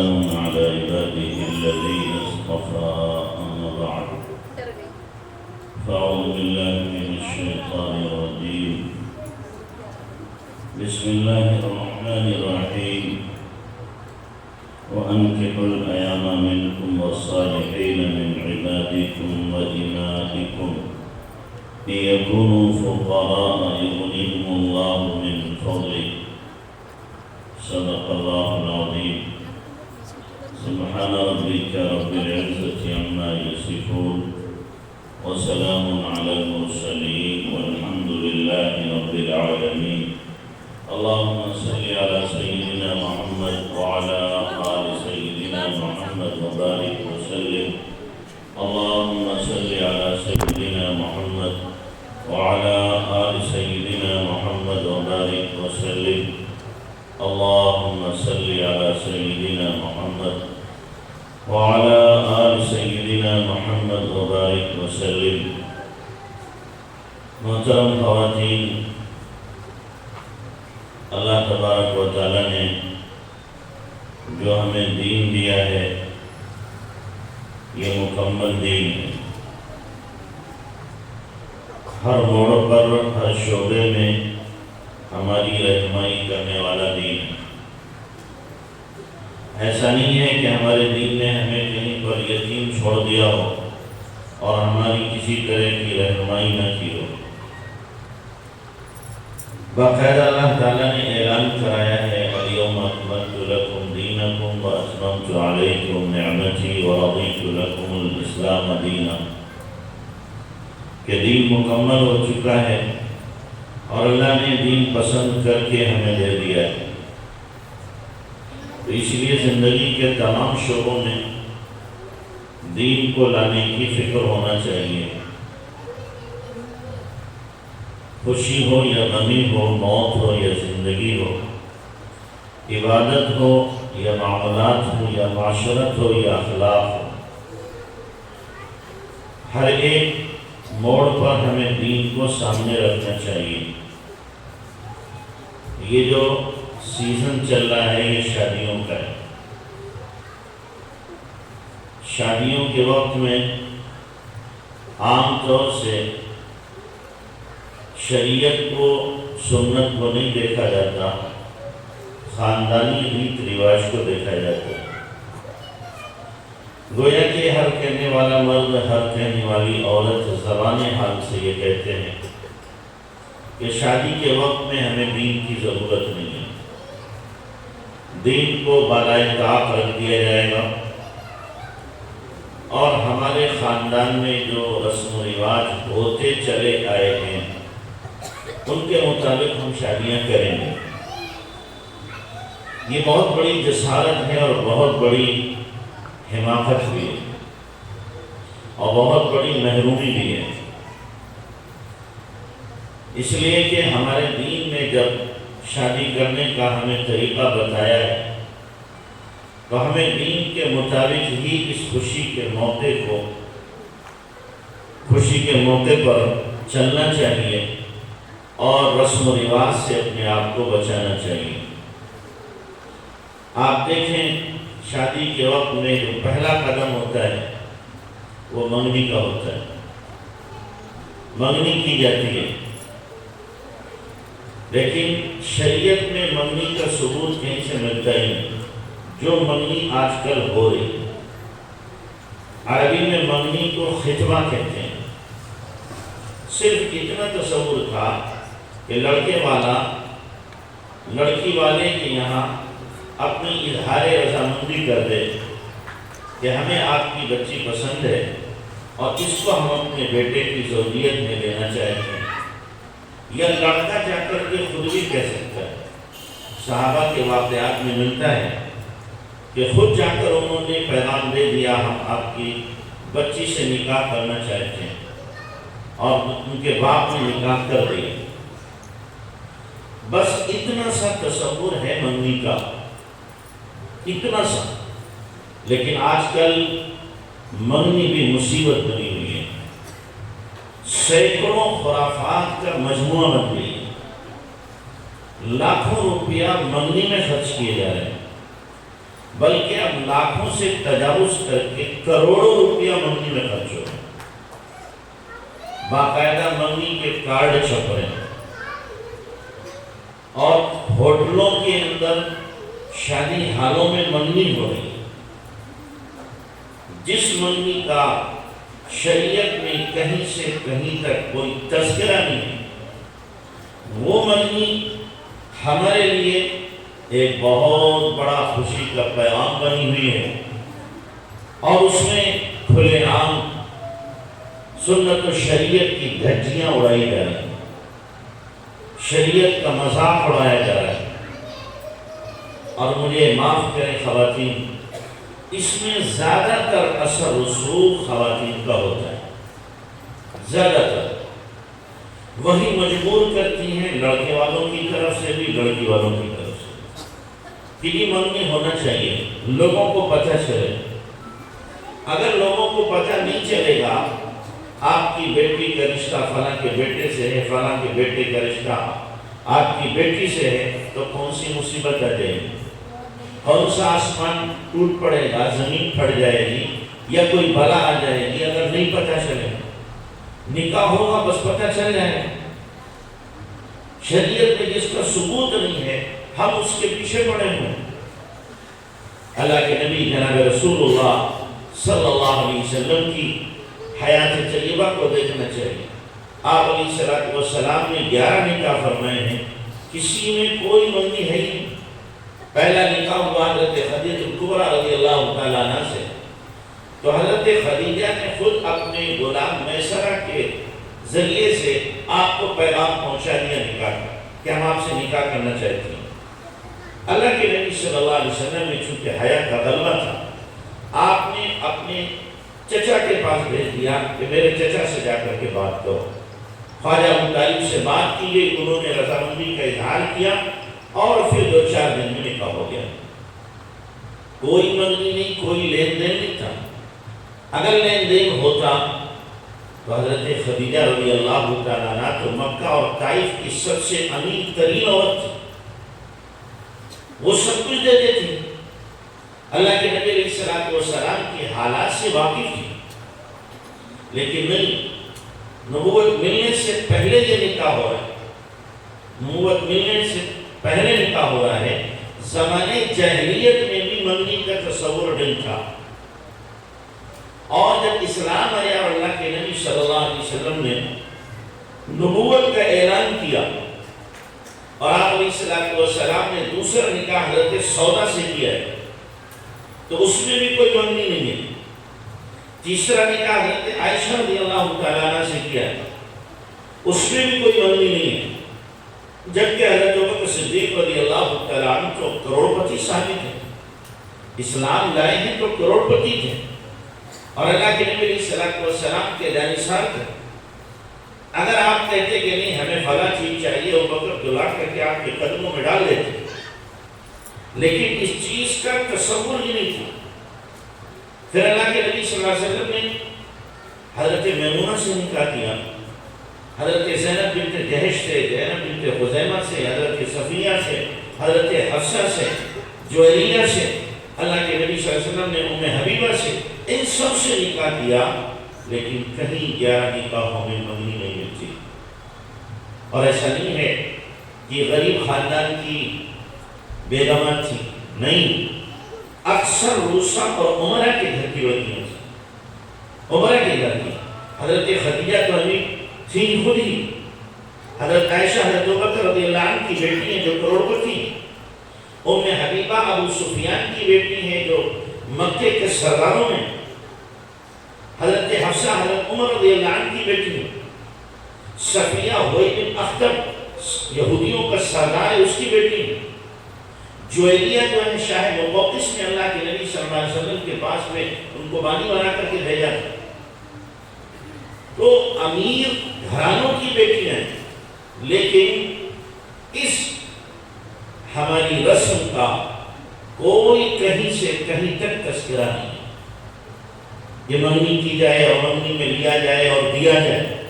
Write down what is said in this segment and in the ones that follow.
وسلام على عباده الذين اصطفى أما بعد فأعوذ بالله من الشيطان الرجيم بسم الله الرحمن الرحيم وأنكحوا الأيام منكم والصالحين من عبادكم وإمائكم إن يكونوا فقراء يغنيهم الله من فضله صدق الله العظيم سبحان ربك رب العزة عما يصفون وسلام على المرسلين والحمد لله رب العالمين اللهم صل على سيدنا محمد وعلى آل سيدنا محمد وبارك وسلم اللهم صل على سيدنا محمد وعلى آل سيدنا محمد وبارك وسلم اللهم صل على سيدنا محمد وعلى آل سيدنا محمد وبارك وسلم محترم خواتین، اللہ تبارک و تعالی نے جو ہمیں دین دیا ہے یہ مکمل دین ہے۔ ہر موڑ پر ہر شعبے میں ہماری رہنمائی کرنے والا دین ہے۔ ایسا نہیں ہے کہ ہمارے دین نے ہمیں کہیں پر یتیم چھوڑ دیا ہو اور ہماری کسی طرح کی رہنمائی نہ کی ہو۔ باقاعدہ اللہ تعالیٰ نے اعلان کرایا ہے اليوم اکملت لکم دینکم واتممت علیکم نعمتی ورضیت لکم الاسلام دینا، کہ دین مکمل ہو چکا ہے اور اللہ نے دین پسند کر کے ہمیں دے دیا ہے۔ تو اس لیے زندگی کے تمام شعبوں میں دین کو لانے کی فکر ہونا چاہیے۔ خوشی ہو یا غمی ہو، موت ہو یا زندگی ہو، عبادت ہو یا معاملات ہو یا معاشرت ہو یا اخلاق ہو، ہر ایک موڑ پر ہمیں دین کو سامنے رکھنا چاہیے۔ یہ جو سیزن چل رہا ہے یہ شادیوں کا ہے۔ شادیوں کے وقت میں عام طور سے شریعت کو، سنت کو نہیں دیکھا جاتا، خاندانی ریت رواج کو دیکھا جاتا ہے۔ گویا کہ ہر کہنے والا مرد، ہر کہنے والی عورت زبان حال سے یہ کہتے ہیں کہ شادی کے وقت میں ہمیں دین کی ضرورت نہیں ہے، دین کو بالائے طاق رکھ دیا جائے گا اور ہمارے خاندان میں جو رسم و رواج ہوتے چلے آئے ہیں ان کے مطابق ہم شادیاں کریں گے۔ یہ بہت بڑی جسارت ہے اور بہت بڑی حماقت بھی ہے اور بہت بڑی محرومی بھی ہے، اس لیے کہ ہمارے دین میں جب شادی کرنے کا ہمیں طریقہ بتایا ہے تو ہمیں دین کے مطابق ہی اس خوشی کے موقع پر چلنا چاہیے اور رسم و رواج سے اپنے آپ کو بچانا چاہیے۔ آپ دیکھیں شادی کے وقت میں جو پہلا قدم ہوتا ہے وہ منگنی کا ہوتا ہے، منگنی کی جاتی ہے، لیکن شریعت میں منگنی کا ثبوت کہیں سے ملتا ہی نہیں۔ جو منگنی آج کل ہو رہی ہے، عربی میں منگنی کو خطبہ کہتے ہیں۔ صرف اتنا تصور تھا کہ لڑکے والا لڑکی والے کے یہاں اپنی اظہار رضامندی کر دے کہ ہمیں آپ کی بچی پسند ہے اور اس کو ہم اپنے بیٹے کی زوجیت میں لینا چاہتے ہیں، یا لڑکا جا کر کے خود بھی کہہ سکتا ہے۔ صحابہ کے واقعات میں ملتا ہے کہ خود جا کر انہوں نے پیغام دے دیا ہم آپ کی بچی سے نکاح کرنا چاہتے ہیں، اور ان کے باپ نے نکاح کر دیا۔ بس اتنا سا تصور ہے منگنی کا، اتنا سا، لیکن آج کل منگنی بھی مصیبت بنی ہوئی ہے، سینکڑوں خرافات کا مجموعہ بن گئی ہے، لاکھوں روپیہ منگنی میں خرچ کیے جا رہے ہیں۔ بلکہ اب لاکھوں سے تجاوز کر کے کروڑوں روپیہ منگنی میں خرچ ہو رہے ہیں۔ باقاعدہ منگنی کے کارڈ چھپ رہے ہیں اور ہوٹلوں کے اندر شادی حالوں میں منگنی ہو رہی ہے۔ جس منگنی کا شریعت میں کہیں سے کہیں تک کوئی تذکرہ نہیں ہے، وہ منگنی ہمارے لیے ایک بہت بڑا خوشی کا پیغام بنی ہوئی ہے، اور اس میں کھلے عام سنت و شریعت کی دھجیاں اڑائی جا رہی ہیں، شریعت کا مذاق اڑایا جا رہا ہے۔ اور مجھے معاف کریں خواتین، اس میں زیادہ تر اثر رسوخ خواتین کا ہوتا ہے، زیادہ تر وہی مجبور کرتی ہیں لڑکے والوں کی طرف سے بھی لڑکی والوں کی طرف سے کہ یہ منگنی ہونا چاہیے، لوگوں کو پتہ چلے۔ اگر لوگوں کو پتہ نہیں چلے گا آپ کی بیٹی کا رشتہ فلاں کے بیٹے سے ہے، فلاں کے بیٹے کا رشتہ آپ کی بیٹی سے ہے، تو کون سی مصیبت آ جائے گی، کون سا آسمان ٹوٹ پڑے گا، زمین پھٹ جائے گی، یا کوئی بلا آ جائے گی اگر نہیں پتہ چلے۔ نکاح ہوگا بس پتہ چل جائے گا۔ شریعت میں جس کا ثبوت نہیں ہے ہم اس کے پیچھے پڑے ہوئے۔ اللہ کے نبی جناب رسول اللہ صلی اللہ علیہ وسلم کی حیات طیبہ کو دیکھنا چاہیے۔ آپ علیہ السلام نے 11 نکاح فرمائے ہیں، کسی میں کوئی منگنی ہے ہی نہیں۔ پہلا نکاح ہوا حضرت خدیجہ کبریٰ رضی اللہ تعالیٰ عنہ سے، تو حضرت خدیجہ نے خود اپنے غلام میسرہ کے ذریعے سے آپ کو پیغام پہنچا دیا نکاح کا کہ ہم آپ سے نکاح کرنا چاہتے ہیں۔ اللہ کے نبی صلی اللہ علیہ وسلم نے چونکہ حیا کا غلبہ تھا، آپ نے اپنے چچا کے پاس بھیج دیا کہ میرے چچا سے جا کر کے بات کرو۔ خواجہ ابو طالب سے بات کی گئی، انہوں نے رضامندی کا اظہار کیا، اور پھر 2-4 دن میں نکاح ہو گیا۔ کوئی منگنی نہیں، کوئی لین دین نہیں تھا۔ اگر لین دین ہوتا تو حضرت خدیجہ رضی اللہ تعالیٰ عنہ تو مکہ اور طائف کی سب سے امین ترین عورت تھی، وہ سب کچھ دے دیتی۔ اللہ کے نبی علیہ السلام کے حالات سے واقف تھی، لیکن نہیں، نبوت ملنے سے پہلے یہ نکاح ہو رہا ہے، نبوت ملنے سے پہلے نکاح ہو رہا ہے۔ زمانے جاہلیت میں بھی منگنی کا تصور نہیں تھا، اور جب اسلام آیا اور اللہ کے نبی صلی اللہ علیہ وسلم نے نبوت کا اعلان کیا، اور آپ علیہ السلام نے دوسرا نکاح حضرت سودا سے کیا ہے، تو اس میں بھی کوئی منگنی نہیں ہے۔ تیسرا نکاح حضرت عائشہ رضی اللہ تعالیٰ عنہ سے کیا ہے، اس میں بھی کوئی منگنی نہیں ہے، جبکہ حضرت ابوبکر صدیق رضی اللہ تعالیٰ عنہ تو کروڑ پتی صحابی تھے، اسلام لائے ہیں تو کروڑ پتی تھے، اور اللہ کے نبی علیہ السلام کے جانثار تھے۔ اگر آپ کہتے کہ نہیں ہمیں فلاں چیز چاہیے، ابوبکر دلا کر کے آپ کے قدموں میں ڈال دیتے، لیکن اس چیز کا تصور ہی نہیں تھا۔ پھر اللہ کے نبی صلی اللہ علیہ وسلم نے حضرت میمونہ سے نکاح کیا، حضرت زینب بنت جہش سے، زینب بنت خزیمہ سے، حضرت صفیہ سے، حضرت حفصہ سے، جویریہ سے، اللہ کے نبی صلی اللہ علیہ وسلم نے ام حبیبہ سے، ان سب سے نکاح کیا، لیکن کہیں 11 نکاحوں میں منگنی نہیں ملتی۔ اور ایسا نہیں ہے کہ غریب خاندان کی بیگمات تھی، نہیں، اکثر روسا اور عمرہ کے گھر کی لڑکیاں تھیں، عمرہ کے گھر کی۔ حضرت خدیجہ تو ابھی تھی خود ہی، حضرت عائشہ حضرت ابوبکر رضی اللہ عنہ کی بیٹی ہیں جو کروڑپتی ہیں، ام حبیبہ ابو سفیان کی بیٹی ہیں جو مکے کے سرداروں میں، حضرت حفصہ حضرت عمر رضی اللہ عنہ کی بیٹی ہیں، صفیہ ہوئی بن اخطب یہودیوں کا سردار ہے، اس کی بیٹی ہے، جویریہ جو ہے شاہ مقوقس نے اللہ کے نبی صلی اللہ علیہ وسلم کے پاس میں ان کو بانی بنا کر کے بھیجا تھا۔ تو امیر گھرانوں کی بیٹیاں ہیں، لیکن اس ہماری رسم کا کوئی کہیں سے کہیں تک تذکرہ نہیں ہے۔ یہ منگنی کی جائے اور منگنی میں لیا جائے اور دیا جائے،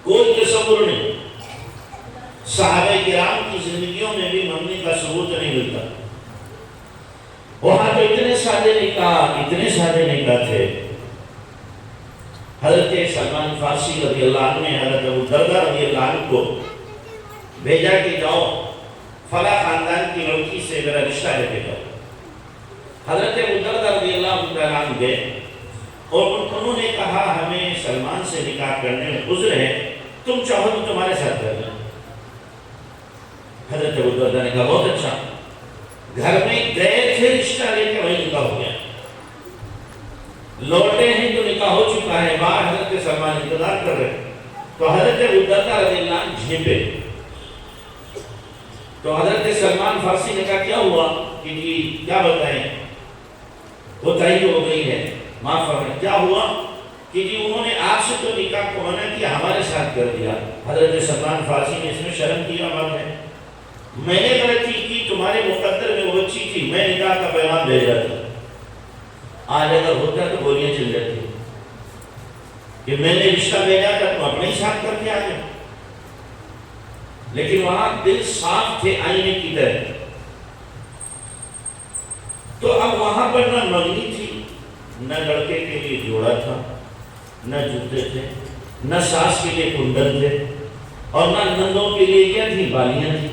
کوئی تصور نہیں۔ صحابہ کرام کی زندگیوں میں بھی منگنی کا ثبوت نہیں ملتا۔ وہ سادے نکاح، اتنے سادے نکاح تھے. حضرت سلمان فارسی رضی اللہ عنہ نے حضرت ابو دردہ رضی اللہ عنہ کو بھیجا کہ جاؤ فلاں خاندان کی لڑکی سے میرا رشتہ لے کے جاؤ. حضرت ابو دردہ رضی اللہ عنہ گئے اور انہوں نے کہا ہمیں سلمان سے نکاح کرنے میں عذر ہے، تم چاہو تو تمہارے ساتھ کر لیں. حضرت ابو دردہ نے کہا بہت اچھا. گھر میں گئے تھے رشتہ لے کے وہی نکاح ہو گیا. لوٹے ہیں تو نکاح ہو چکا ہے، باہر حضرت سلمان انتظار کر رہے. تو حضرت ابو دردہ رضی اللہ عنہ جھپے. تو حضرت سلمان فارسی نے کہا کیا ہوا کہ جی کیا بتائیں، وہ تائید ہو گئی ہے، معاف فرمائیں. کیا ہوا کہ جی انہوں نے آپ سے تو نکاح کو منع کیا، ہمارے ساتھ کر دیا. حضرت سلمان فارسی نے اس میں شرم کیا بات ہے، میں نے غلطی کی، تمہارے مقدر میں وہ بچی تھی، میں نکاح کا پیغام بھیج رہا تھا. آج اگر ہوتا تو گولیاں چل جاتی کہ میں نے رشتہ بھیجا تھا تم اپنے ہی ساتھ کر کے آ گئے. لیکن وہاں دل صاف تھے آئینے کی طرح. تو اب وہاں پر نہ منگنی تھی، نہ لڑکے کے لیے جوڑا تھا، نہ جوتے تھے، نہ ساس کے لیے کنڈل تھے، اور نہ نندوں کے لیے کیا تھی بالیاں تھی.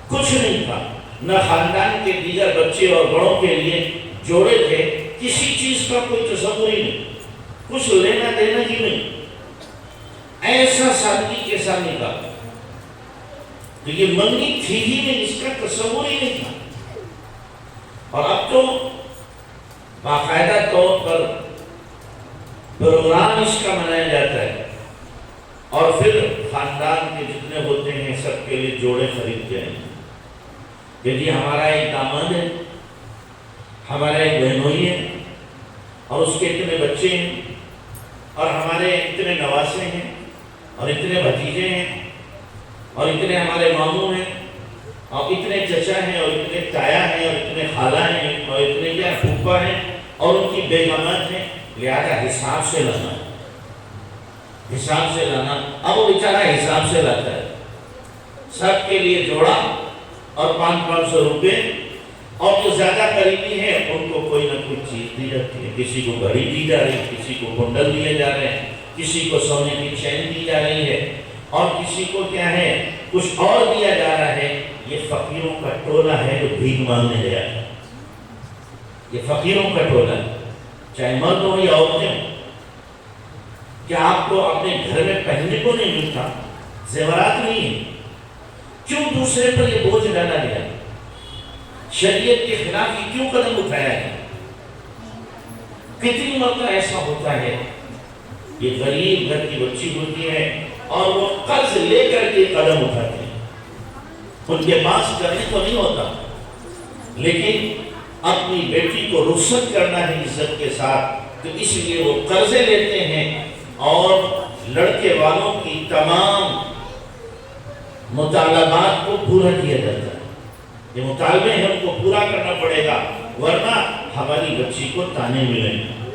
کچھ نہیں تھا. نہ خاندان کے دیگر بچے اور بڑوں کے لیے جوڑے تھے. کسی چیز کا کوئی تصور ہی نہیں، کچھ لینا دینا ہی نہیں. ایسا سادگی کے ساتھ نکاح. تو یہ منگنی تھی ہی نہیں، اس کا تصور ہی نہیں تھا. اور اب تو باقاعدہ طور پر پروگرام اس کا منایا جاتا ہے، اور پھر خاندان کے جتنے ہوتے ہیں سب کے لیے جوڑے خریدتے ہیں کہ جی ہمارا ایک داماد ہے، ہمارا ایک بہنوئی ہے، اور اس کے اتنے بچے ہیں، اور ہمارے اتنے نواسے ہیں، اور اتنے بھتیجے ہیں، اور اتنے ہمارے ماموں ہیں، اور اتنے چچا ہیں، اور اتنے تایا ہیں، اور اتنے خالہ ہیں، اور اتنے کیا پھوپھا ہیں، اور ان کی بیگمات ہیں. لہذا حساب سے لانا، حساب سے لانا. اب وہ بیچارہ حساب سے لاتا ہے. سب کے لیے جوڑا اور 500 روپے، اور جو زیادہ قریبی ہیں ان کو کوئی نہ کوئی چیز دی جاتی ہے. کسی کو گھڑی دی جا رہی ہے، کسی کو کنڈل دیے جا رہے ہیں، کسی کو سونے کی چین دی جا رہی ہے، اور کسی کو کیا ہے کچھ اور دیا جا رہا ہے. یہ فقیروں کا ٹولہ ہے جو بھیک مانگنے گیا ہے. یہ فقیروں کا ٹولہ ہے، چاہے مرد ہو یا عورتیں ہوں. کیا آپ کو اپنے گھر میں پہننے کو نہیں ملتا؟ زیورات نہیں ہیں، کیوں دوسرے پر یہ بوجھ ڈالا گیا؟ شریعت کے خلاف یہ کیوں قدم اٹھایا ہے؟ کتنی مرتبہ ایسا ہوتا ہے، یہ غریب گھر کی بچی ہوتی ہے اور وہ قرض لے کر کے قدم اٹھاتے ہیں. ان کے پاس کرنے کو نہیں ہوتا، لیکن اپنی بیٹی کو رخصت کرنا ہے عزت کے ساتھ، تو اس لیے وہ قرضے لیتے ہیں اور لڑکے والوں کی تمام مطالبات کو پورا کیا جاتا ہے. یہ مطالبے ہیں ان کو پورا کرنا پڑے گا، ورنہ ہماری بچی کو تانے ملیں گے،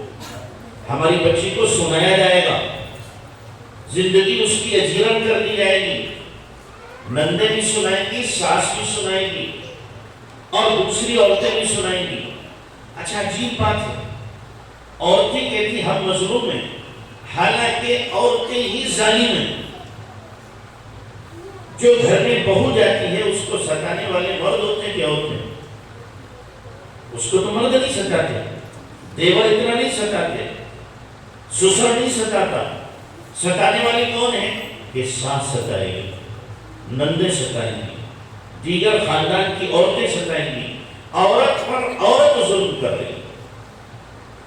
ہماری بچی کو سنایا جائے گا، زندگی اس کی اجیرن کر دی جائے گی. نندے بھی سنائیں گی، ساس بھی سنائیں گی، اور دوسری عورتیں بھی سنائیں گی. اچھا عجیب بات ہے، عورتیں کہتی ہم مظلوم ہیں، حالانکہ عورتیں ہی ظالم ہیں. جو گھر میں بہو جاتی ہے اس کو ستانے والے مرد ہوتے ہیں کہ عورتیں؟ اس کو تو مرد نہیں ستاتے، دیور اتنا نہیں ستاتے، سسر نہیں ستاتا. ستانے والی کون ہے؟ کہ ساس ستائے گی، نندے ستائیں گی، دیگر خاندان کی عورتیں ستائیں گی. عورت پر عورت ظلم کر رہی ہے،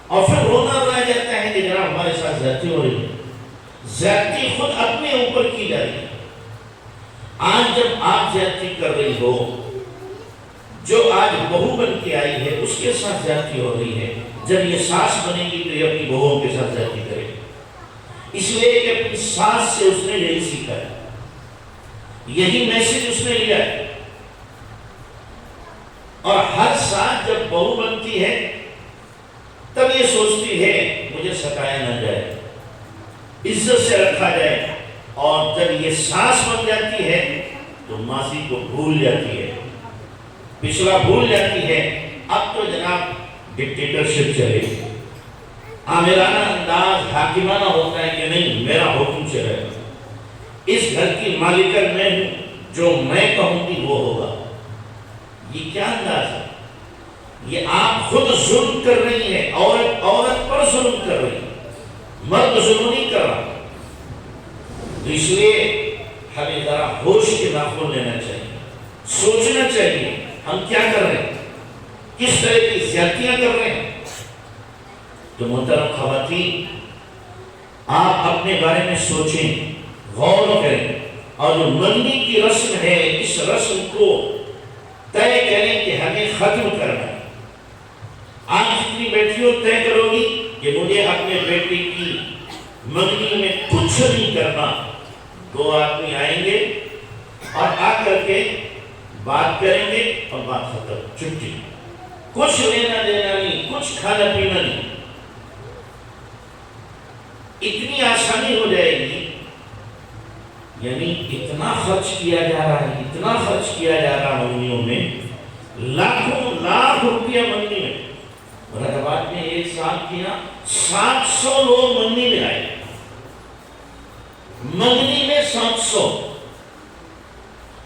اور پھر رونا روایا جاتا ہے کہ جناب ہمارے ساتھ زیادتی ہو رہی ہے. زیادتی خود اپنے اوپر کی جا رہی ہے. آج جب آپ زیادتی کر رہی ہو، جو آج بہو بن کے آئی ہے اس کے ساتھ زیادتی ہو رہی ہے، جب یہ ساس بنے گی تو یہ اپنی بہووں کے ساتھ زیادتی کرے گی. اس لیے کہ اپنی ساس سے اس نے یہی سیکھا ہے، یہی میسج اس نے لیا ہے. اور ہر ساتھ جب بہو بنتی ہے تب یہ سوچتی ہے مجھے ستایا نہ جائے، عزت سے رکھا جائے. اور جب یہ ساس بن جاتی ہے تو ماضی کو بھول جاتی ہے، پچھلا بھول جاتی ہے. اب تو جناب ڈکٹیٹرشپ چلے گی، آمرانہ انداز حاکمانہ ہوتا ہے کہ نہیں میرا حکم چلے گا، اس گھر کی مالکن میں ہوں، جو میں کہوں گی وہ ہوگا. یہ کیا انداز ہے؟ یہ آپ خود ظلم کر رہی ہیں، عورت پر ظلم کر رہی ہے، مرد ظلم نہیں کر رہا. تو اس لیے ہمیں ذرا ہوش کے ناخن لینا چاہیے، سوچنا چاہیے ہم کیا کر رہے ہیں، کس طرح کی زیادتیاں کر رہے ہیں. تو محترم خواتین، آپ اپنے بارے میں سوچیں، غور کریں، اور جو منگنی کی رسم ہے اس رسم کو طے کریں کہ ہمیں ختم کرنا ہے. آپ جتنی بیٹیوں طے کرو گی کہ مجھے اپنے بیٹے کی منگنی میں کچھ نہیں کرنا، 2 آدمی آئیں گے اور آ کر کے بات کریں گے اور بات ختم، چھٹی، کچھ لینا دینا نہیں، کچھ کھانا پینا نہیں. اتنی آسانی ہو جائے گی، یعنی اتنا خرچ کیا جا رہا ہے، اتنا خرچ کیا جا رہا ہے منگنیوں میں، لاکھوں لاکھ روپیہ منگنی میں. مراد آباد میں ایک سال کیا 700 لوگ منگنی میں آئے، منگنی میں 700.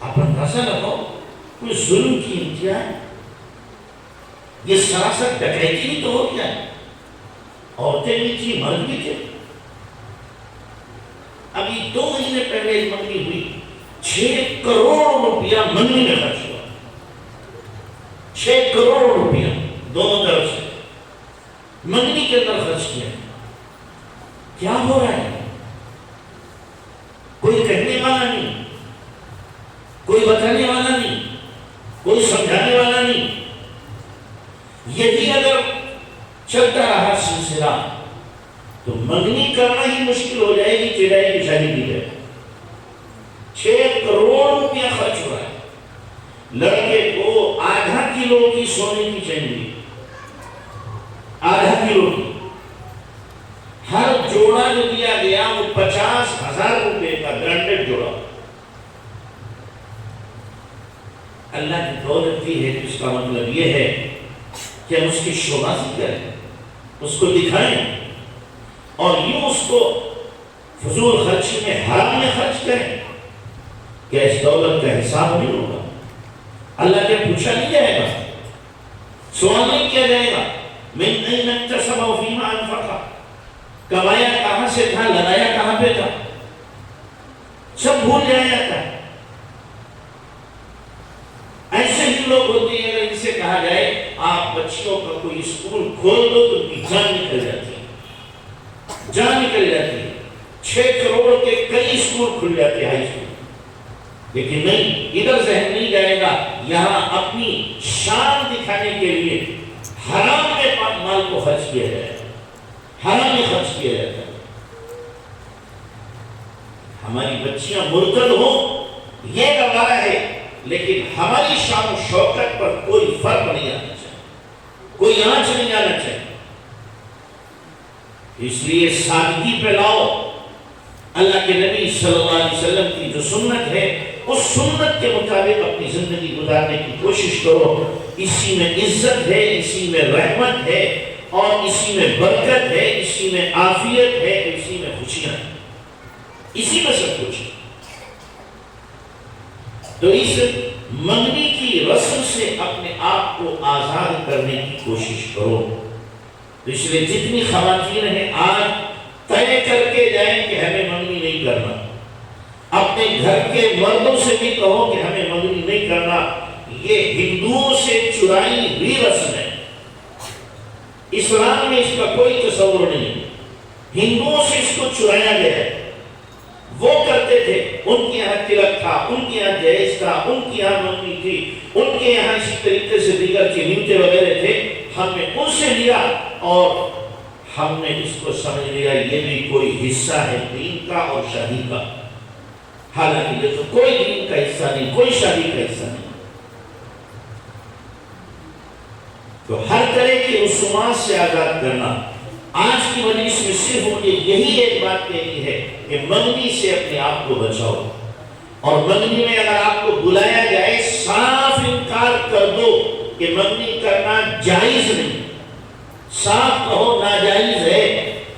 آپ اندازہ لگاؤ، کوئی ظلم کی انتہا ہے، یہ سراسر ڈکیتی ہی تو ہو گیا ہے. عورتیں بھی تھی، مرد بھی تھے. ابھی 2 مہینے پہلے ایک منگنی ہوئی، 6 کروڑ روپیہ منگنی میں خرچ ہوا. 6 کروڑ روپیہ دونوں طرف سے منگنی کے اندر خرچ کیا. کیا ہو رہا ہے؟ کوئی کہنے والا نہیں، کوئی بتانے والا نہیں، کوئی سمجھانے والا نہیں. یہی اگر چلتا رہا سلسلہ تو منگنی کرنا ہی مشکل ہو جائے گی، چڑھائی کی شادی کی جائے. 6 کروڑ روپیہ خرچ ہوا ہے. لڑکے کو آدھا کلو کی سونے کی چین دی، آدھا کلو کی. ہر جوڑا جو دیا گیا وہ 50,000 روپے کا برانڈڈ جوڑا. اللہ کی دولت دی ہے، اس کا مطلب یہ ہے کہ ہم اس کی شوبازی کریں، اس کو دکھائیں، اور یوں اس کو فضول خرچی میں، حرام میں خرچ کریں. کیا اس دولت کا حساب نہیں ہوگا؟ اللہ کے پوچھا نہیں جائے گا، سوال نہیں کیا جائے گا. من أين اكتسب وفيما أنفق، کمایا کہاں سے تھا، لگایا کہاں پہ تھا، سب بھول جایا جاتا ہے. ایسے ہی لوگ ہوتے ہیں، اگر ان سے کہا جائے آپ بچیوں کا کوئی اسکول کھول دو تو ان کی جان نکل جاتی ہے، جان نکل جاتی ہے. 6 کروڑ کے کئی اسکول کھل جاتے ہیں، ہائی اسکول. لیکن نہیں، ادھر ذہن نہیں جائے گا، یہاں اپنی شان دکھانے کے لیے حرام میں مال کو خرچ کیا جائے، حرام میں خرچ کیا جاتا ہے. ہماری بچیاں مرتد ہوں یہ گوارا ہے، لیکن ہماری شان و شوکت پر کوئی فرق نہیں آنا چاہیے، کوئی آنچ نہیں آنا چاہیے. اس لیے سادگی پہ لاؤ. اللہ کے نبی صلی اللہ علیہ وسلم کی جو سنت ہے اس سنت کے مطابق اپنی زندگی گزارنے کی کوشش کرو. اسی میں عزت ہے، اسی میں رحمت ہے، اور اسی میں برکت ہے، اسی میں عافیت ہے، اسی میں خوشیاں ہیں، اسی میں سب کچھ ہے. تو اس منگنی کی رسم سے اپنے آپ کو آزاد کرنے کی کوشش کرو. تو اس لیے جتنی خواتین ہیں آج طے کر کے جائیں کہ ہمیں منگنی نہیں کرنا. اپنے گھر کے مردوں سے بھی کہو کہ ہمیں منگنی نہیں کرنا. یہ ہندوؤں سے چرائی ہوئی رسم ہے، اسلام میں اس کا کوئی تصور نہیں. ہندوؤں سے اس کو چرایا گیا ہے. وہ کرتے تھے، ان کے یہاں تلک تھا، ان کے یہاں جہیز تھا، ان کے یہاں منگنی تھی، ان کے یہاں اسی طریقے سے دیگر چنیوتے وغیرہ تھے. ہم نے ان سے لیا اور ہم نے اس کو سمجھ لیا یہ بھی کوئی حصہ ہے دین کا اور شادی کا. حالانکہ یہ تو کوئی دین کا حصہ نہیں، کوئی شادی کا حصہ نہیں. تو ہر طرح کی رسومات سے آزاد کرنا. آج کی مجلس میں صرف مجھے یہی ایک بات کہنی ہے کہ منگنی سے اپنے آپ کو بچاؤ. اور منگنی میں اگر آپ کو بلایا جائے صاف انکار کر دو کہ منگنی کرنا جائز نہیں. صاف کہو ناجائز ہے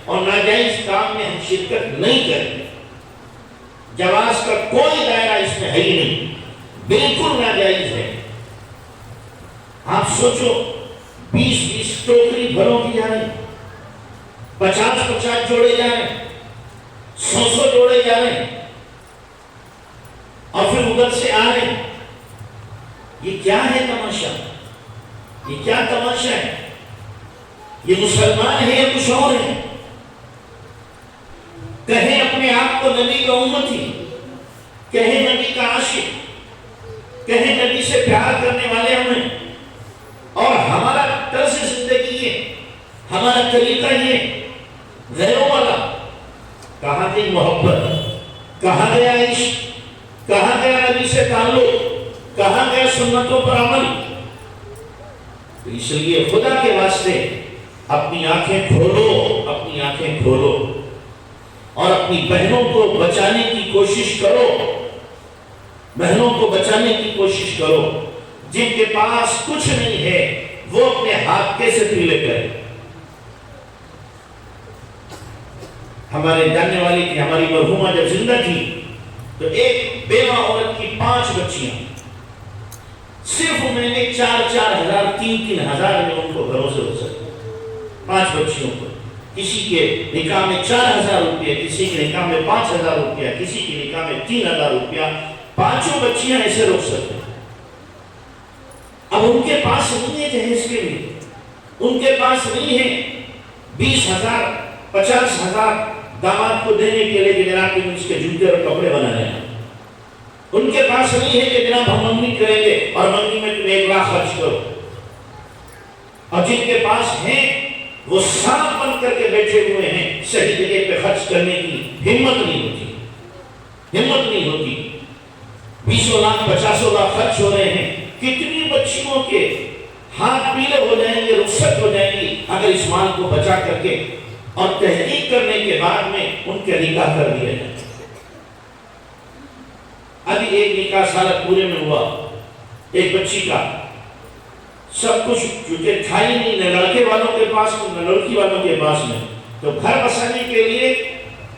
اور ناجائز کام میں ہم شرکت نہیں کریں گے. جواز کا کوئی دائرہ اس میں ہے ہی نہیں، بالکل ناجائز ہے. آپ سوچو 20 ٹوکری گھروں کی جا رہی، 50 جوڑے جا رہے ہیں، 100 جوڑے جا رہے ہیں، اور پھر ادھر سے آ رہے ہیں. یہ کیا ہے تماشا؟ یہ کیا تماشا ہے؟ یہ مسلمان ہے یا کچھ اور ہے؟ کہیں اپنے آپ کو نبی کا امتی، کہیں نبی کا عاشق، کہیں نبی سے پیار کرنے والے ہمیں، اور ہمارا طرز زندگی یہ، ہمارا طریقہ یہ غیروں والا. کہاں گئی محبت؟ کہاں گیا عشق؟ کہاں گیا نبی سے تعلق؟ کہاں گیا سنتوں پر عمل؟ تو اس لیے خدا کے واسطے اپنی آنکھیں کھولو، اپنی آنکھیں کھولو اور اپنی بہنوں کو بچانے کی کوشش کرو. بہنوں کو بچانے کی کوشش کرو. جن کے پاس کچھ نہیں ہے وہ اپنے ہاتھ کیسے پیلے کرے. ہمارے جاننے والی تھی، ہماری مرحومہ جب زندہ تھی تو ایک بیوہ عورت کی 5 بچیاں، صرف میں نے 4,000 3,000 میں ان کو گھروں سے رخصت. 5 بچیوں کو، کسی کے نکاح میں 4,000 روپیہ، کسی کے نکاح میں 5,000 روپیہ، کسی کے نکاح میں 3,000 روپیہ. 5 بچیاں ایسے رخصت ہیں. اب ان کے پاس نہیں ہے جہیز کے لیے، ان کے پاس نہیں ہے 20,000 50,000 داماد کو دینے کے لیے کہ جناب کہ اس کے جوتے اور کپڑے بنانے ہیں. ان کے پاس نہیں ہے کہ جناب ہم منگنی کریں گے اور منگنی میں تم 1 لاکھ خرچ کرو. اور جن کے پاس ہیں وہ سانپ بن کر کے بیٹھے ہوئے ہیں، صحیح جگہ پہ خرچ کرنے کی ہمت نہیں ہوتی، ہمت نہیں ہوتی. 20 لاکھ 50 لاکھ خرچ ہو رہے ہیں. کتنی بچیوں کے ہاتھ پیلے ہو جائیں گے، رخصت ہو جائیں گی اگر اس مال کو بچا کر کے اور تحقیق کرنے کے بعد میں ان کے نکاح کر دیا جائے. ابھی ایک نکاح سال پورے میں ہوا ایک بچی کا، سب کچھ کیونکہ تھا ہی نہیں، نہ لڑکے والوں کے پاس نہ لڑکی والوں کے پاس میں، تو گھر بسانے کے لیے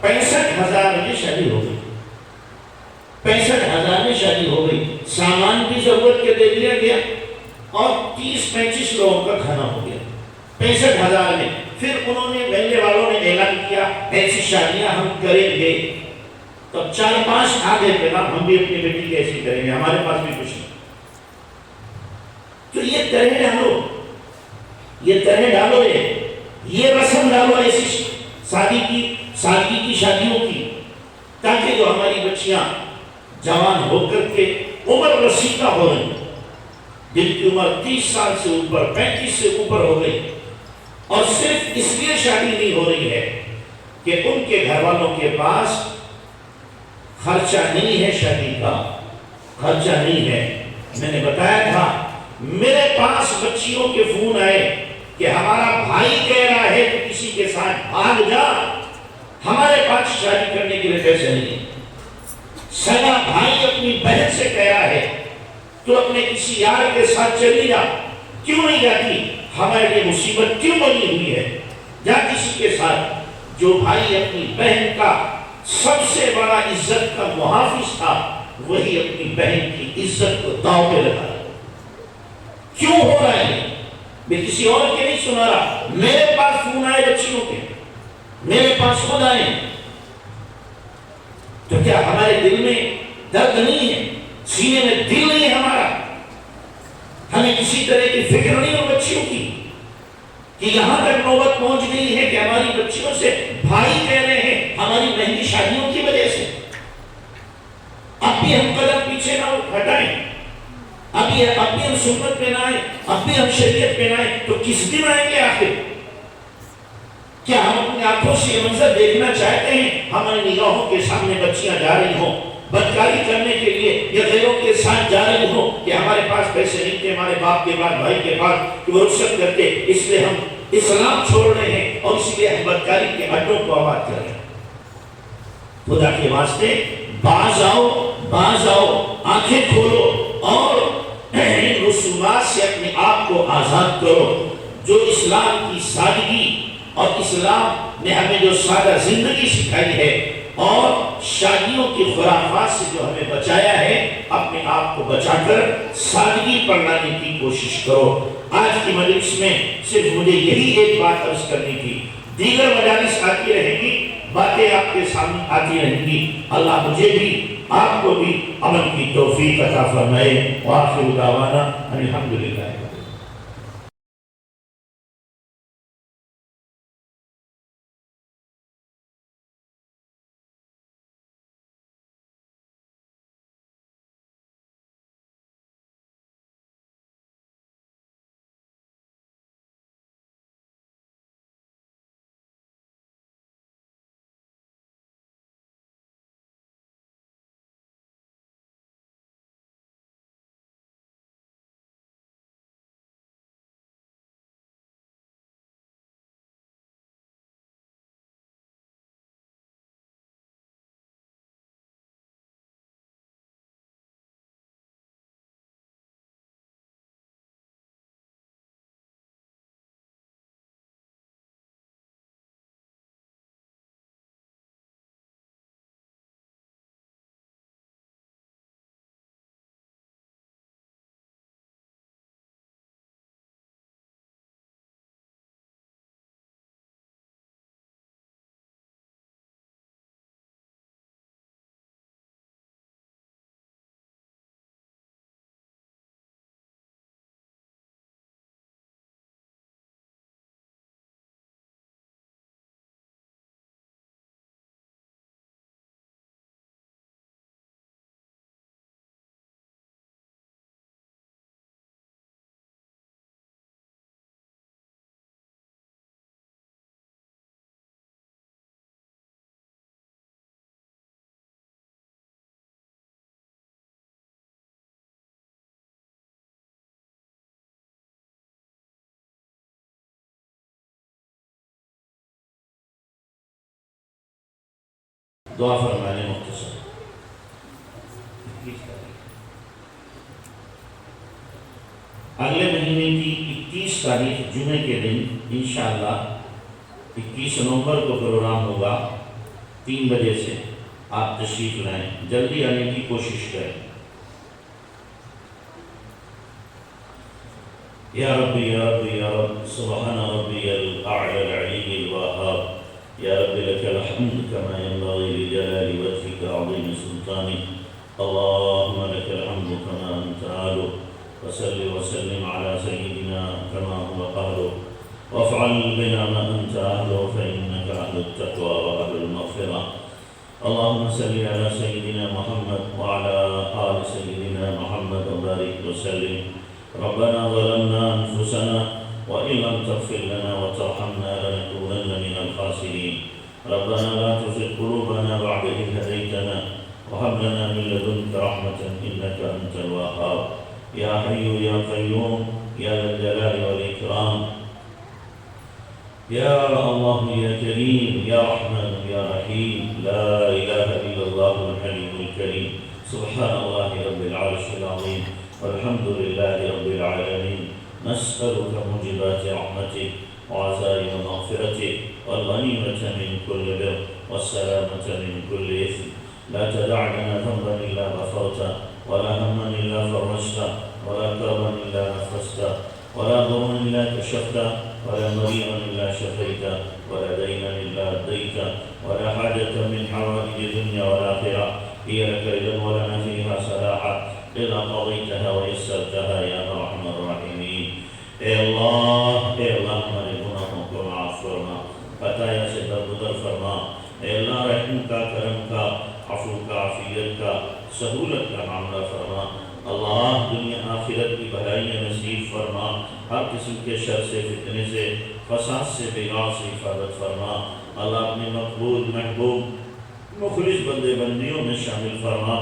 65,000 میں شادی ہو گئی. 65,000 میں شادی ہو گئی. سامان بھی ضرورت کے دے دیا گیا اور 30-35 لوگوں کا کھانا ہو گیا 65,000 میں. پھر انہوں نے محلے والوں نے اعلان کیا ایسی شادیاں ہم کریں گے. تو 4-5 آگے پہ ہم بھی اپنی بیٹی کی ایسی کریں گے، ہمارے پاس بھی کچھ نہیں. تو یہ طرح ڈالو، یہ طرح ڈالو، یہ رسم ڈالو ایسی سادگی کی شادیوں کی، تاکہ جو ہماری بچیاں جوان ہو کر کے عمر رسیدہ ہو رہی ہیں، جن کی عمر 30 سال سے اوپر 35 سے اوپر ہو گئی، اور صرف اس لیے شادی نہیں ہو رہی ہے کہ ان کے گھر والوں کے پاس خرچہ نہیں ہے، شادی کا خرچہ نہیں ہے. میں نے بتایا تھا میرے پاس بچیوں کے فون آئے کہ ہمارا بھائی کہہ رہا ہے تو کسی کے ساتھ بھاگ جا، ہمارے پاس شادی کرنے کے لیے پیسے نہیں. سگا بھائی اپنی بہن سے کہہ رہا ہے تو اپنے کسی یار کے ساتھ چلی جا. کیوں نہیں جاتی؟ ہمارے لیے مصیبت کیوں بنی ہوئی ہے؟ جا کسی کے ساتھ. جو بھائی اپنی بہن کا سب سے بڑا عزت کا محافظ تھا، وہی اپنی بہن کی عزت کو داؤ پہ لگا. کیوں ہو رہا ہے؟ میں کسی اور کے نہیں سنا رہا، میرے پاس فون آئے بچیوں کے، میرے پاس خود آئے. تو کیا ہمارے دل میں درد نہیں ہے؟ سینے میں دل نہیں ہے ہمارا؟ ہمیں کسی طرح کی فکر نہیں ہو بچیوں کی کہ یہاں تک نوبت پہنچ گئی ہے کہ ہماری بچیوں سے بھائی کہہ رہے ہیں ہماری مہنگی شادیوں کی وجہ سے. اب بھی ہم قدم پیچھے نہ ہٹائیں، ابھی ہم سنت پہ نہ آئیں، اب بھی ہم شریعت پہ نہ آئیں، تو کس دن آئیں گے آخر؟ کیا ہم اپنی آنکھوں سے یہ منظر دیکھنا چاہتے ہیں ہماری نگاہوں کے سامنے بچیاں جا رہی ہوں بدکاری کرنے کے لیے یا غیروں کے ساتھ جا رہی ہوں کہ ہمارے پاس پیسے نہیں تھے ہمارے باپ کے پاس بھائی کے پاس کہ وہ رخصت کرتے، اس لیے ہم اسلام چھوڑ رہے ہیں اور اس لیے ہم بدکاری کے اڈوں کو آباد کر رہے ہیں؟ خدا کے واسطے باز آؤ، آنکھیں کھولو اور ان رسومات سے اپنے آپ کو آزاد کرو. جو اسلام کی سادگی اور اسلام نے ہمیں جو سادہ زندگی سکھائی ہے اور شادیوں کی خرافات سے جو ہمیں بچایا ہے، اپنے آپ کو بچا کر سادگی پر لانے کی کوشش کرو۔ آج کی مجلس میں صرف مجھے یہی ایک بات عرض کرنی تھی، دیگر مجالس آتی رہیں گی، باتیں آپ کے سامنے آتی رہیں گی۔ اللہ مجھے بھی آپ کو بھی عمل کی توفیق عطا فرمائے۔ وآخر دعوانا الحمدللہ۔ دعا فرمانے مختصر۔ اگلے مہینے کی 21 تاریخ جمعے کے دن انشاءاللہ 21 نومبر کو پروگرام ہوگا، 3 بجے سے آپ تشریف لائیں، جلدی آنے کی کوشش کریں۔ یا ربی یا ربی یا رب، سبحان ربی الاعلی العلی الوہاب، یا رب لک الحمد کما ينبغي لجلال وجهك عظیم سلطانك، اللهم لك الحمد كما انت اهل، وصل وسلم على سيدنا كما هو قهله، وافعل بنا ما انت اهله فانك اهل التقوى واهل المغفرة، اللهم صل على سيدنا محمد وعلى آل سيدنا محمد وبارك وسلم۔ ربنا ظلمنا انفسنا وإن لم تغفر لنا وترحمنا لنكونن من الخاسرين، ربنا لا تزغ قلوبنا بعد إذ هديتنا وهب لنا من لدنك رحمة إنك أنت الوهاب، يا حي يا قيوم يا ذا الجلال والإكرام، يا الله يا كريم يا رحمن يا رحيم، لا إله إلا الله الحليم الكريم، سبحان الله رب العرش العظيم، والحمد لله رب العالمين، نسألك موجبات رحمتك وعزائم مغفرتك والغنيمة من كل بر والسلامة من كل إثم، لا تدع لنا ذنبا إلا غفرته، ولا هما إلا فرجته، ولا كربا إلا نفسته، ولا ضرا إلا كشفته، ولا مريضا إلا شفيته، ولا دينا إلا أديته، ولا حاجة من حوائج الدنيا والآخرة هي لك رضا ولنا فيها صلاحا إلا قضيتها ويسرتها يا أرحم الراحمين۔ اے اللہ ہمارے گناہوں کو معاف فرما، خطایا سے درگزر فرما، اے اللہ رحم کا، کرم کا، عفو کا، عافیت کا، سہولت کا معاملہ فرما، اللہ دنیا آخرت کی بھلائیاں نصیب فرما، ہر قسم کے شر سے، فتنے سے، فساد سے، بغاڑ سے حفاظت فرما، اللہ اپنے مقبول محبوب مخلص بندے بندیوں میں شامل فرما،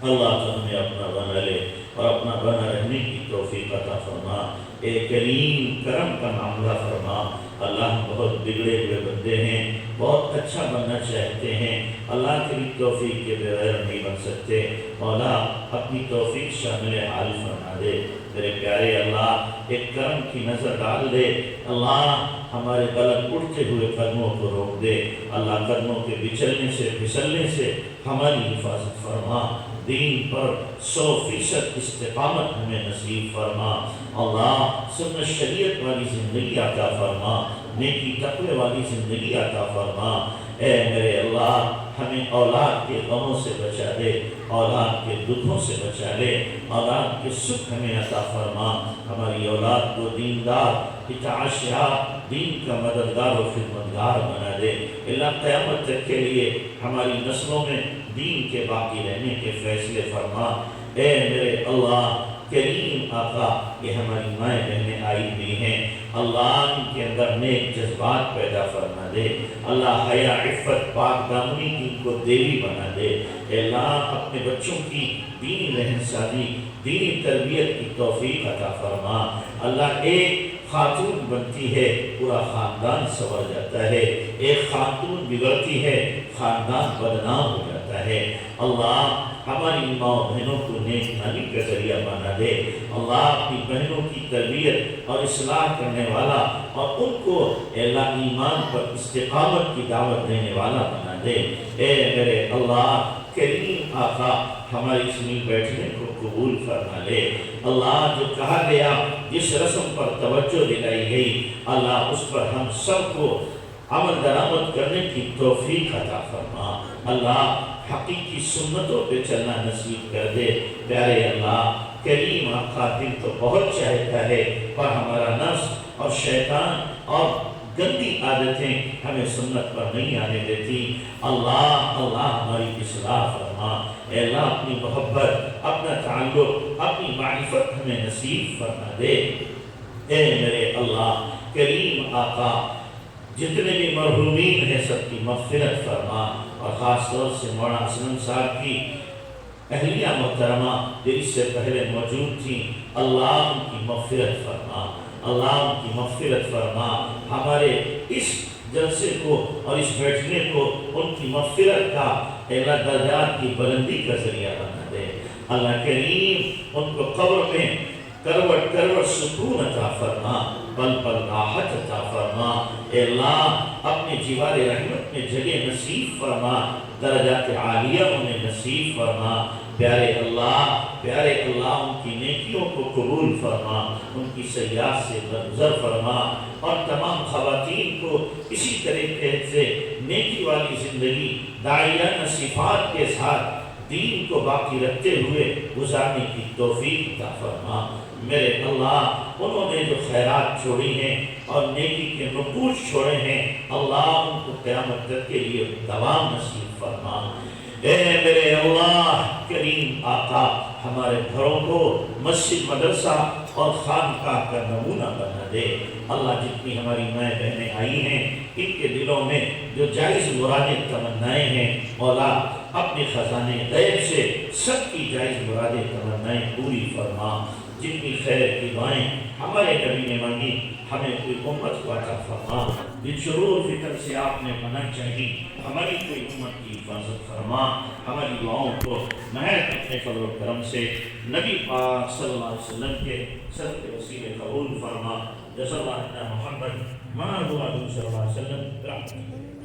اللہ تو ہمیں اپنا بنا لے، اور اپنا بنا رہنے کی توفیق عطا فرما۔ اے کریم کرم کا معاملہ فرما۔ اللہ ہم بہت بگڑے ہوئے بندے ہیں، بہت اچھا بننا چاہتے ہیں، اللہ تیری توفیق کے بغیر نہیں بن سکتے۔ مولا اپنی توفیق شامل حال فرما دے۔ میرے پیارے اللہ ایک کرم کی نظر ڈال دے۔ اللہ ہمارے غلط اٹھتے ہوئے قدموں کو روک دے۔ اللہ قدموں کے بچلنے سے پھسلنے سے ہماری حفاظت فرما۔ دین پر 100% استقامت ہمیں نصیب فرما۔ اللہ سنت شریعت والی زندگی عطا فرما، نیکی تقوی والی زندگی عطا فرما۔ اے میرے اللہ ہمیں اولاد کے غموں سے بچا دے، اولاد کے دکھوں سے بچا لے، اولاد کے سکھ ہمیں عطا فرما۔ ہماری اولاد کو دیندار، اطاعتشار، دین کا مددگار و خدمتگار بنا دے۔ اللہ قیامت تک کے لیے ہماری نسلوں میں دین کے باقی رہنے کے فیصلے فرما۔ اے میرے اللہ کریم آقا، یہ ہماری مائیں بہنیں آئی ہوئی ہیں، اللہ ان کے اندر نیک جذبات پیدا فرما دے۔ اللہ حیا عفت پاک دامنی کی ان کو دیوی بنا دے۔ اے اللہ اپنے بچوں کی دینی رہن سازی، دینی تربیت کی توفیق عطا فرما۔ اللہ ایک خاتون بنتی ہے پورا خاندان سنور جاتا ہے، ایک خاتون بگڑتی ہے خاندان بدنام ہو جاتا ہے۔ اللہ ہماری ماں بہنوں کو نیک نامی کا ذریعہ بنا دے۔ اللہ اپنی بہنوں کی تربیت اور اصلاح کرنے والا اور ان کو اللہ ایمان پر استقامت کی دعوت دینے والا بنا دے۔ اے میرے اللہ کریم آقا ہماری اس مل بیٹھنے کو قبول فرما لے۔ اللہ جو کہا گیا، جس رسم پر توجہ دلائی گئی، اللہ اس پر ہم سب کو عمل درآمد کرنے کی توفیق عطا فرما۔ اللہ حقیقی سنتوں پہ چلنا نصیب کر دے۔ پیارے اللہ کریم آقا دل تو بہت چاہتا ہے، پر ہمارا نفس اور شیطان اور گندی عادتیں ہمیں سنت پر نہیں آنے دیتی۔ اللہ ہماری اصلاح فرما۔ اے اللہ اپنی محبت، اپنا تعلق، اپنی معرفت ہمیں نصیب فرما دے۔ اے میرے اللہ کریم آقا جتنے بھی مرحومین ہیں سب کی مغفرت فرما، اور خاص طور سے مولانا اسلم صاحب کی اہلیہ محترمہ جو اس سے پہلے موجود تھیں، اللہ ان کی مغفرت فرما، اللہ ان کی مغفرت فرما۔ ہمارے اس جلسے کو اور اس بیٹھنے کو ان کی مغفرت کا، اللہ درجات کی بلندی کا ذریعہ بنا دے۔ اللہ کریم ان کو قبر میں کروٹ کروٹ سکون عطا فرما، پل پل راحت عطا فرما۔ اے اللہ اپنے جوار رحمت میں جگہ نصیب فرما، درجات عالیہ انہیں نصیب فرما۔ پیارے اللہ ان کی نیکیوں کو قبول فرما، ان کی سیاحت سے درگزر فرما، اور تمام خواتین کو اسی طریقے سے نیکی والی زندگی داعیانہ صفات کے ساتھ دین کو باقی رکھتے ہوئے گزارنے کی توفیق عطا فرما۔ میرے اللہ انہوں نے جو خیرات چھوڑی ہیں اور نیکی کے نقوش چھوڑے ہیں، اللہ ان کو قیامت تک کے لیے دوام نصیب فرما۔ اے میرے اللہ کریم آقا ہمارے گھروں کو مسجد، مدرسہ اور خانقاہ کا نمونہ بنا دے۔ اللہ جتنی ہماری مائیں بہنیں آئی ہیں، ان کے دلوں میں جو جائز مرادیں تمنائیں ہیں، مولا اپنے خزانے غیب سے سب کی جائز مرادیں تمنائیں پوری فرما۔ جن کی خیر کی دعائیں ہمارے نبی نے مانگی، ہمیں کوئی امت کو عطا فرما۔ جن شرور فکر سے آپ نے منع چاہی، ہماری کوئی امت کی حفاظت فرما۔ ہماری دعاؤں کو نہایت اپنے فضل و کرم سے نبی پاک صلی اللہ علیہ وسلم کے سر کے وسیلے قبول فرما۔ جزا اللہ محمد منع ہوا صلی اللہ علیہ وسلم۔